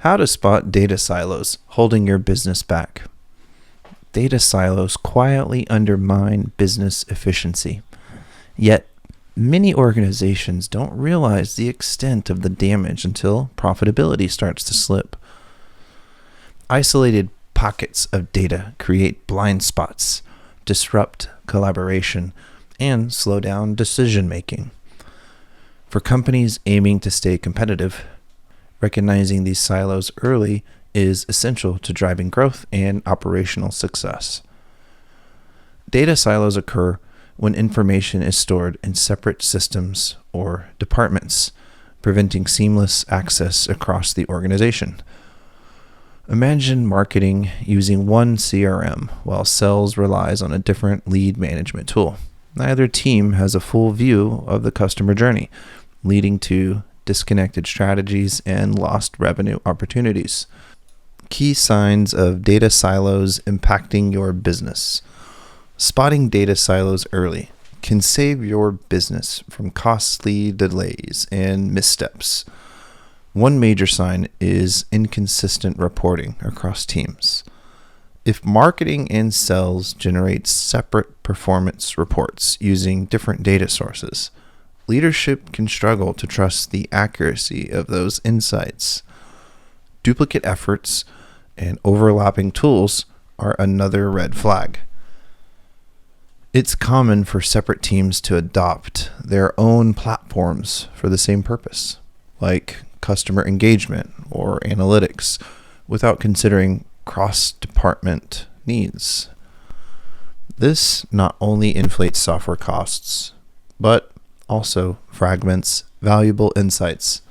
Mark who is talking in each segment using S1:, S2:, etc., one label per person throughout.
S1: How to spot data silos holding your business back. Data silos quietly undermine business efficiency. Yet, many organizations don't realize the extent of the damage until profitability starts to slip. Isolated pockets of data create blind spots, disrupt collaboration, and slow down decision making. For companies aiming to stay competitive, recognizing these silos early is essential to driving growth and operational success. Data silos occur when information is stored in separate systems or departments, preventing seamless access across the organization. Imagine marketing using one CRM while sales relies on a different lead management tool. Neither team has a full view of the customer journey, leading to disconnected strategies and lost revenue opportunities. Key signs of data silos impacting your business. Spotting data silos early can save your business from costly delays and missteps. One major sign is inconsistent reporting across teams. If marketing and sales generate separate performance reports using different data sources, leadership can struggle to trust the accuracy of those insights. Duplicate efforts and overlapping tools are another red flag. It's common for separate teams to adopt their own platforms for the same purpose, like customer engagement or analytics, without considering cross-department needs. This not only inflates software costs, but also fragments valuable insights.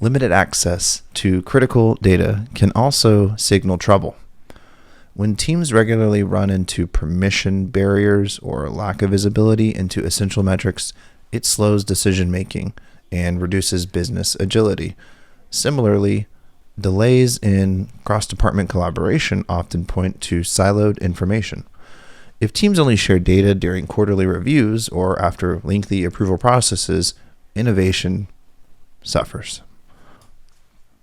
S1: Limited access to critical data can also signal trouble. When teams regularly run into permission barriers or lack of visibility into essential metrics, it slows decision making and reduces business agility. Similarly, delays in cross-department collaboration often point to siloed information. If teams only share data during quarterly reviews or after lengthy approval processes, innovation suffers.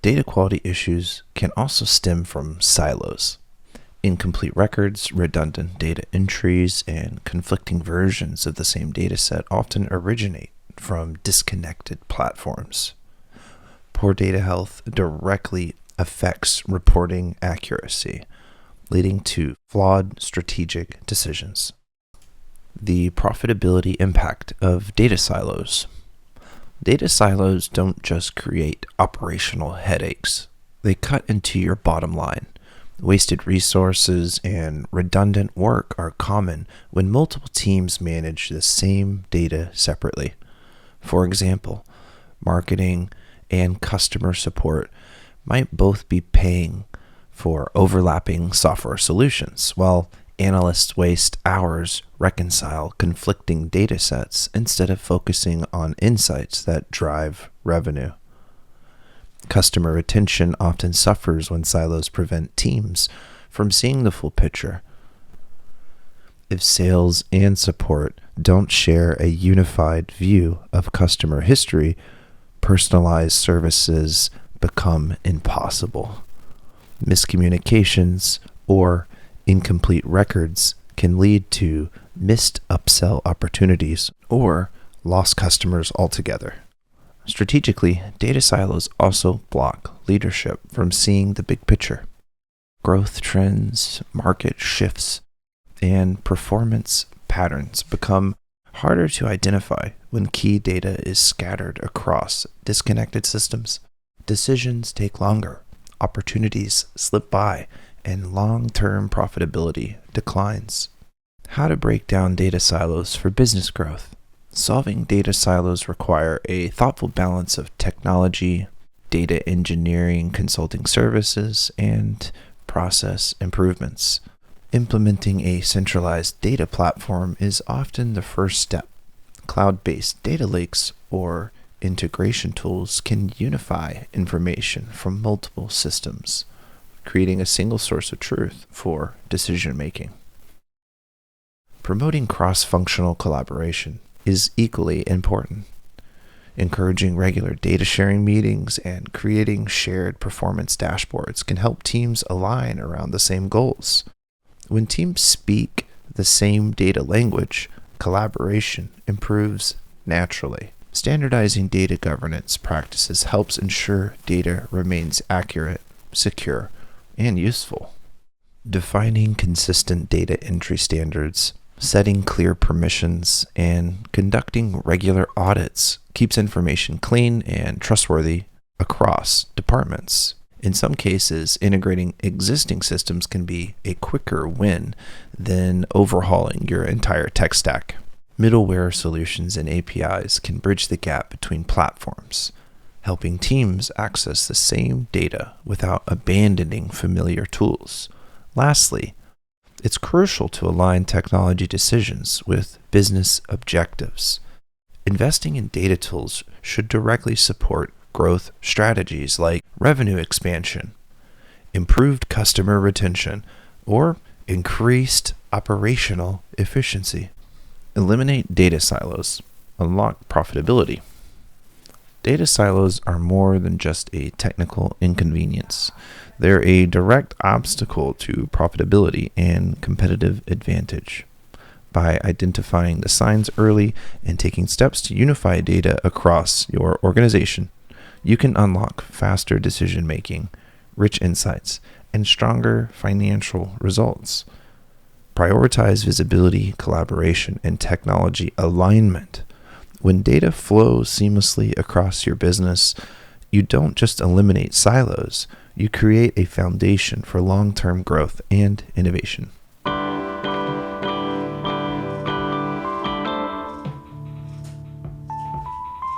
S1: Data quality issues can also stem from silos. Incomplete records, redundant data entries, and conflicting versions of the same data set often originate from disconnected platforms. Poor data health directly affects reporting accuracy, leading to flawed strategic decisions. The profitability impact of data silos. Data silos don't just create operational headaches. They cut into your bottom line. Wasted resources and redundant work are common when multiple teams manage the same data separately. For example, marketing and customer support might both be paying for overlapping software solutions, while analysts waste hours reconcile conflicting data sets instead of focusing on insights that drive revenue. Customer retention often suffers when silos prevent teams from seeing the full picture. If sales and support don't share a unified view of customer history, personalized services become impossible. Miscommunications or incomplete records can lead to missed upsell opportunities or lost customers altogether. Strategically, data silos also block leadership from seeing the big picture. Growth trends, market shifts, and performance patterns become harder to identify when key data is scattered across disconnected systems. Decisions take longer, opportunities slip by, and long-term profitability declines. How to break down data silos for business growth. Solving data silos require a thoughtful balance of technology, data engineering, consulting services, and process improvements. Implementing a centralized data platform is often the first step. Cloud-based data lakes or integration tools can unify information from multiple systems, creating a single source of truth for decision-making. Promoting cross-functional collaboration is equally important. Encouraging regular data sharing meetings and creating shared performance dashboards can help teams align around the same goals. When teams speak the same data language, collaboration improves naturally. Standardizing data governance practices helps ensure data remains accurate, secure, and useful. Defining consistent data entry standards, setting clear permissions, and conducting regular audits keeps information clean and trustworthy across departments. In some cases, integrating existing systems can be a quicker win than overhauling your entire tech stack. Middleware solutions and APIs can bridge the gap between platforms, helping teams access the same data without abandoning familiar tools. Lastly, it's crucial to align technology decisions with business objectives. Investing in data tools should directly support growth strategies like revenue expansion, improved customer retention, or increased operational efficiency. Eliminate data silos. Unlock profitability. Data silos are more than just a technical inconvenience. They're a direct obstacle to profitability and competitive advantage. By identifying the signs early and taking steps to unify data across your organization, you can unlock faster decision making, rich insights, and stronger financial results. Prioritize visibility, collaboration, and technology alignment. When data flows seamlessly across your business, you don't just eliminate silos, you create a foundation for long-term growth and innovation.